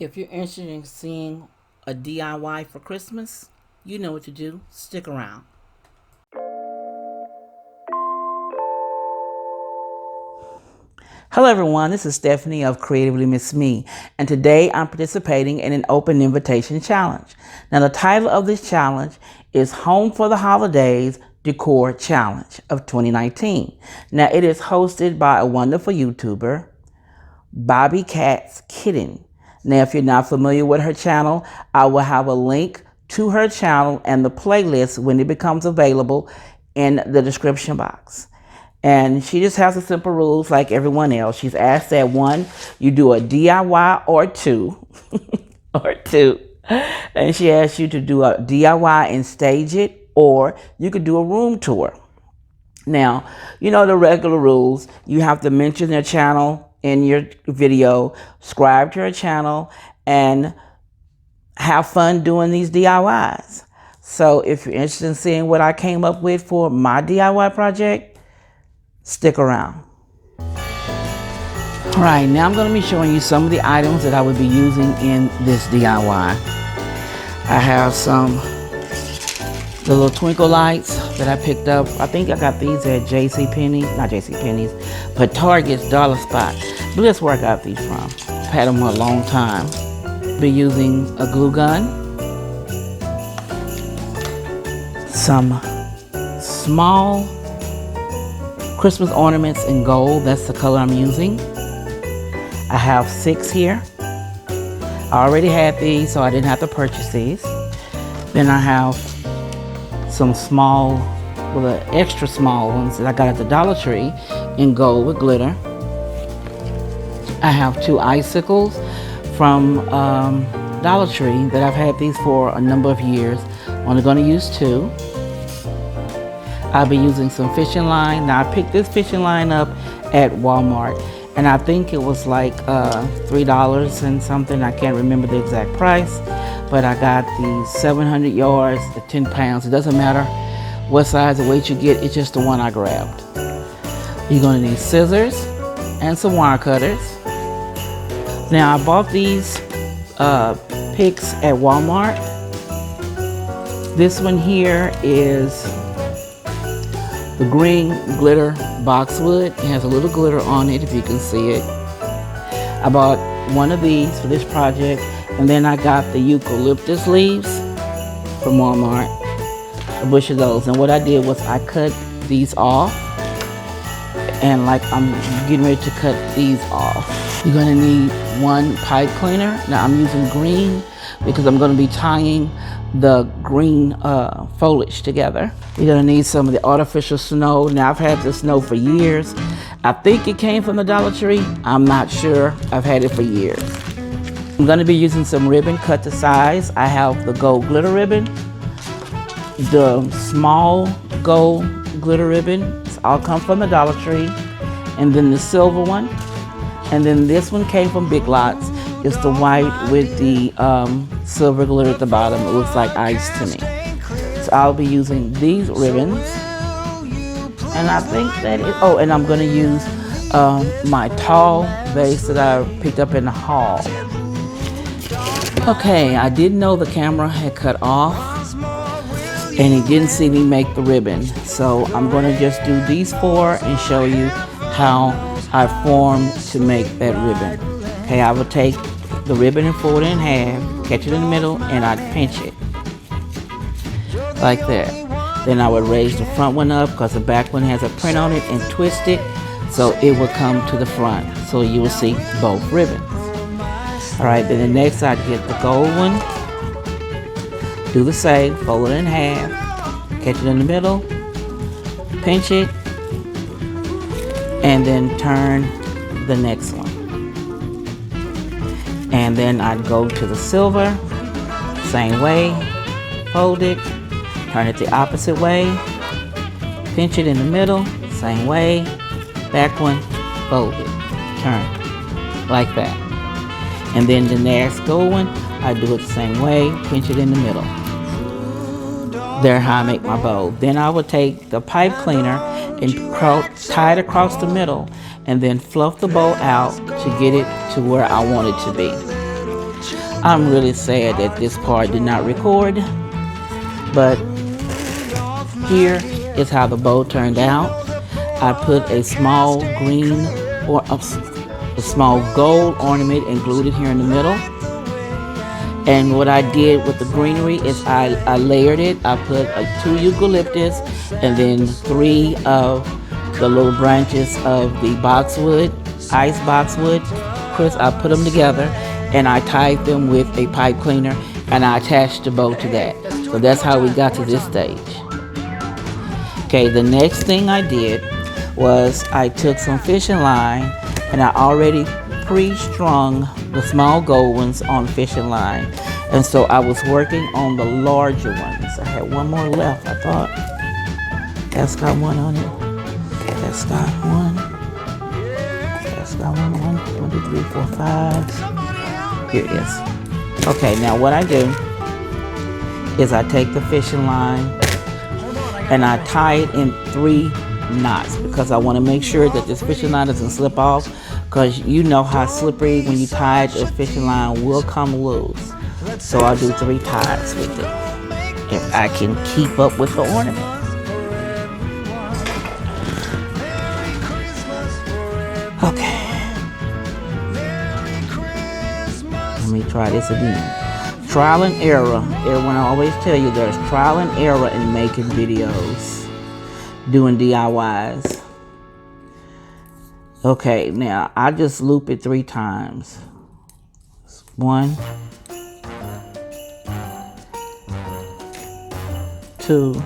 If you're interested in seeing a DIY for Christmas, you know what to do. Stick around. Hello everyone, this is Stephanie of CreativelyMsMe, and today I'm participating in an open invitation challenge. Now the title of this challenge is Home for the Holidays Decor Challenge of 2019. Now it is hosted by a wonderful YouTuber, Bobby Cat's Kitten. Now if you're not familiar with her channel, I will have a link to her channel and the playlist when it becomes available in the description box. And she just has the simple rules like everyone else. She's asked that one, you do a DIY or two, or two. And she asks you to do a DIY and stage it, or you could do a room tour. Now, you know the regular rules. You have to mention their channel in your video, subscribe to her channel, and have fun doing these DIYs. So if you're interested in seeing what I came up with for my DIY project, stick around. All right, now I'm going to be showing you some of the items that I would be using in this DIY. I have some the little twinkle lights that I picked up. I think I got these at JCPenney, not JCPenney's, but Target's Dollar Spot. But that's where I got these from. I've had them for a long time. Be using a glue gun, some small Christmas ornaments in gold. That's the color I'm using. I have 6 here. I already had these, so I didn't have to purchase these. Then I have some small, well, the extra small ones that I got at the Dollar Tree in gold with glitter. I have 2 icicles from Dollar Tree that I've had these for a number of years. I'm only going to use 2. I'll be using some fishing line. Now I picked this fishing line up at Walmart, and I think it was like $3 and something. I can't remember the exact price, but I got these 700 yards at 10 pounds. It doesn't matter what size or weight you get, it's just the one I grabbed. You're gonna need scissors and some wire cutters. Now I bought these picks at Walmart. This one here is the green glitter boxwood. It has a little glitter on it if you can see it. I bought one of these for this project, and then I got the eucalyptus leaves from Walmart, a bush of those. And what I did was I cut these off, and like I'm getting ready to cut these off. You're gonna need 1 pipe cleaner. Now I'm using green because I'm gonna be tying the green foliage together. You're gonna need some of the artificial snow. Now I've had this snow for years. I think it came from the Dollar Tree. I'm not sure. I've had it for years. I'm gonna be using some ribbon cut to size. I have the gold glitter ribbon, the small gold glitter ribbon. It's all come from the Dollar Tree. And then the silver one. And then this one came from Big Lots. It's the white with the silver glitter at the bottom. It looks like ice to me. So I'll be using these ribbons. And I think that and I'm gonna use my tall vase that I picked up in the hall. Okay, I didn't know the camera had cut off and it didn't see me make the ribbon. So I'm gonna just do these 4 and show you how I formed to make that ribbon. Okay, I will take the ribbon and fold it in half, catch it in the middle, and I'd pinch it like that. Then I would raise the front one up because the back one has a print on it and twist it so it will come to the front. So you will see both ribbons. All right, then the next I'd get the gold one, do the same, fold it in half, catch it in the middle, pinch it, and then turn the next one. And then I'd go to the silver, same way, fold it, turn it the opposite way, pinch it in the middle, same way, back one, fold it, turn, like that. And then the next gold one, I do it the same way, pinch it in the middle. There how I make my bow. Then I would take the pipe cleaner and tie it across the middle and then fluff the bow out to get it to where I want it to be. I'm really sad that this part did not record, but here is how the bow turned out. I put a small green or a small gold ornament and glued it here in the middle. And what I did with the greenery is I layered it. I put 2 eucalyptus and then 3 of the little branches of the boxwood, ice boxwood. Chris, I put them together and I tied them with a pipe cleaner and I attached the bow to that. So that's how we got to this stage. Okay, the next thing I did was I took some fishing line and I already pre-strung the small gold ones on fishing line, and so I was working on the larger ones. I had one more left. I thought that's got one on it. That's got one. That's got one. 1, 2, 3, 4, 5. Here it is. Okay, now what I do is I take the fishing line and I tie it in 3 knots because I want to make sure that this fishing line doesn't slip off, because you know how slippery when you tie the fishing line will come loose. So I'll do 3 ties with it if I can keep up with the ornament. Okay, let me try this again. Trial and error. Everyone, I always tell you there's trial and error in making videos, doing DIYs. Okay, now I just loop it 3 times. 1, 2,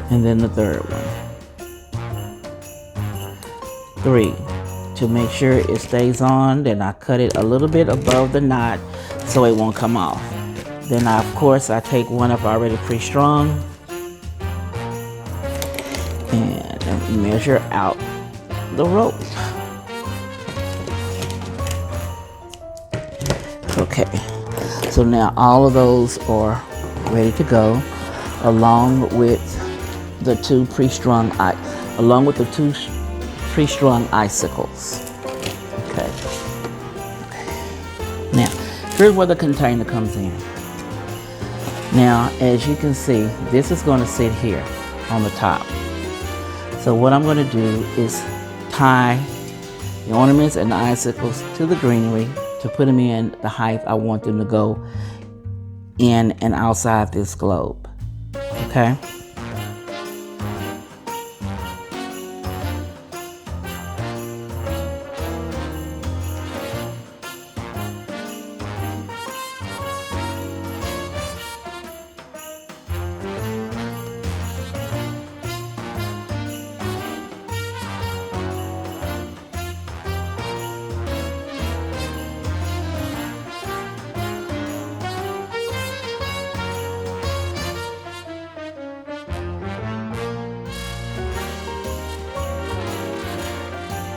and then the 3rd one. 3. To make sure it stays on, then I cut it a little bit above the knot so it won't come off. Then of course I take one I've already pre-strung and measure out the rope. Okay, so now all of those are ready to go, along with the 2 pre-strung icicles. Okay. Now, here's where the container comes in. Now, as you can see, this is going to sit here on the top. So what I'm going to do is tie the ornaments and the icicles to the greenery to put them in the height I want them to go in and outside this globe. Okay?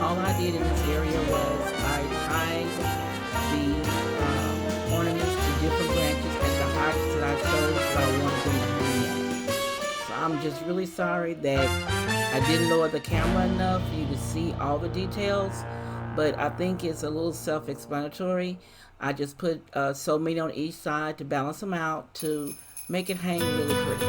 All I did in this area was I tied the ornaments to different branches at the heights that I chose that I wanted them to hang at. So I'm just really sorry that I didn't lower the camera enough for you to see all the details, but I think it's a little self-explanatory. I just put so many on each side to balance them out to make it hang really pretty.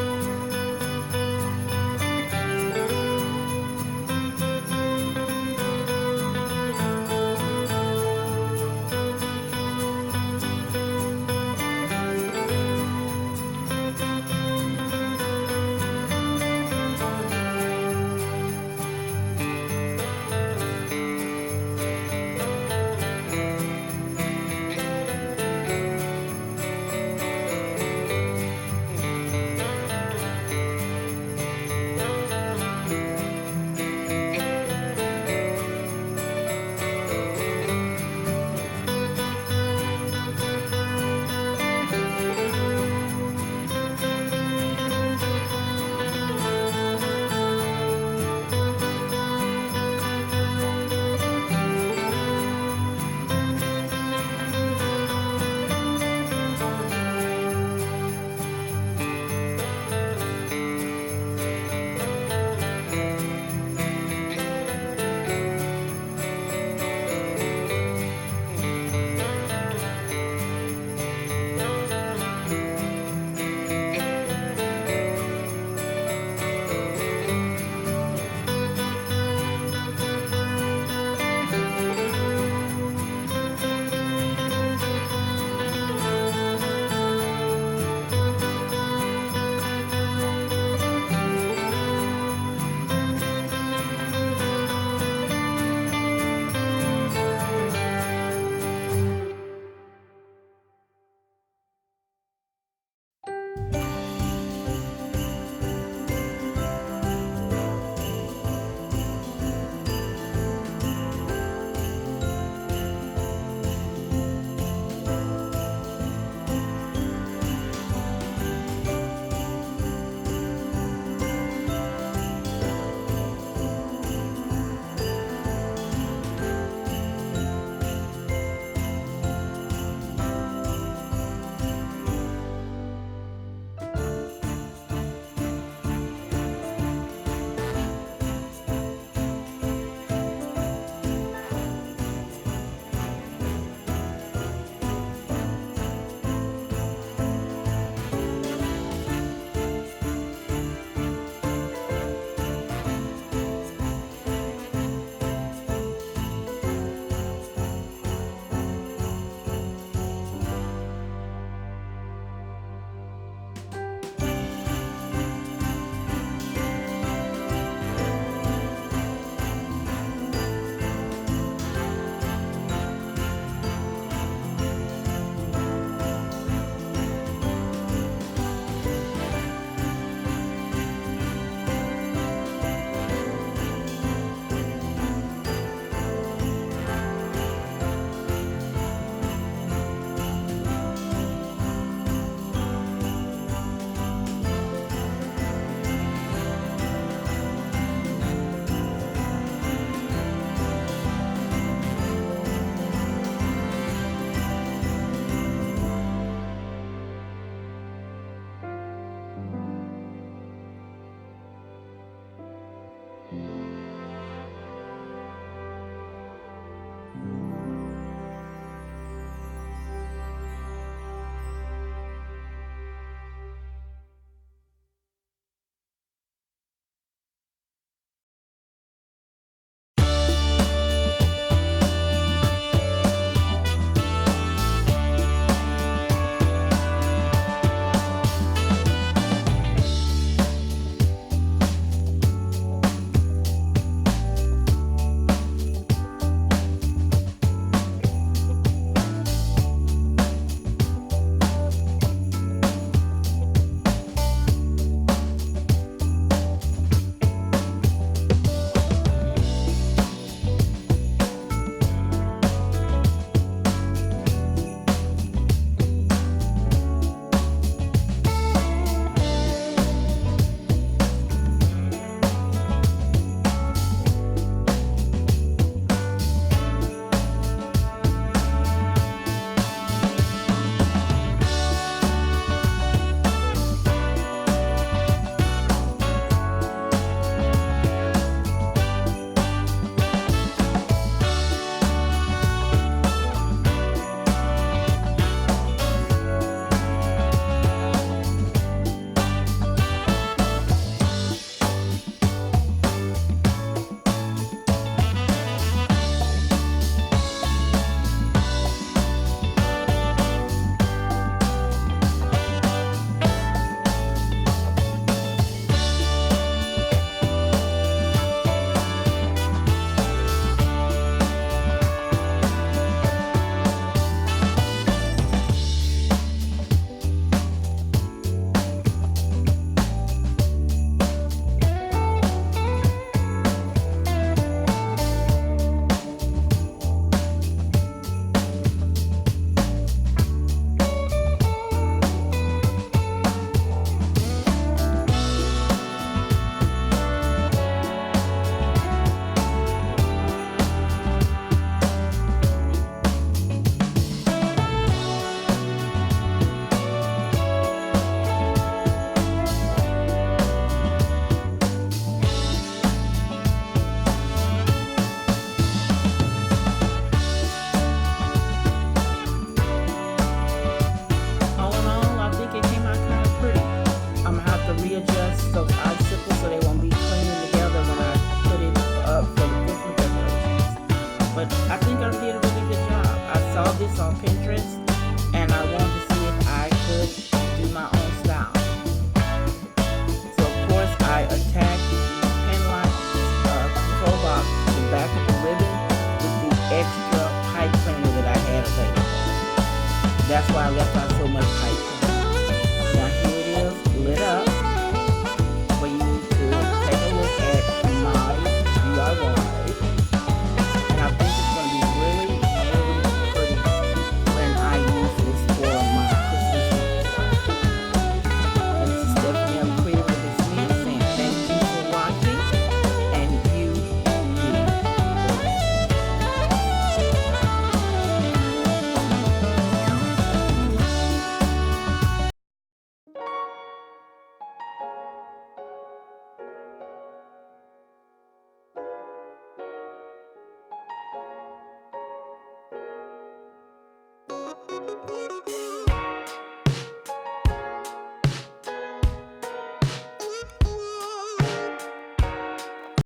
this on Pinterest, and I wanted to see if I could do my own style. So of course I attached the pin line control box to the back of the ribbon with the extra pipe cleaner that I had available. That's why I left out so much pipe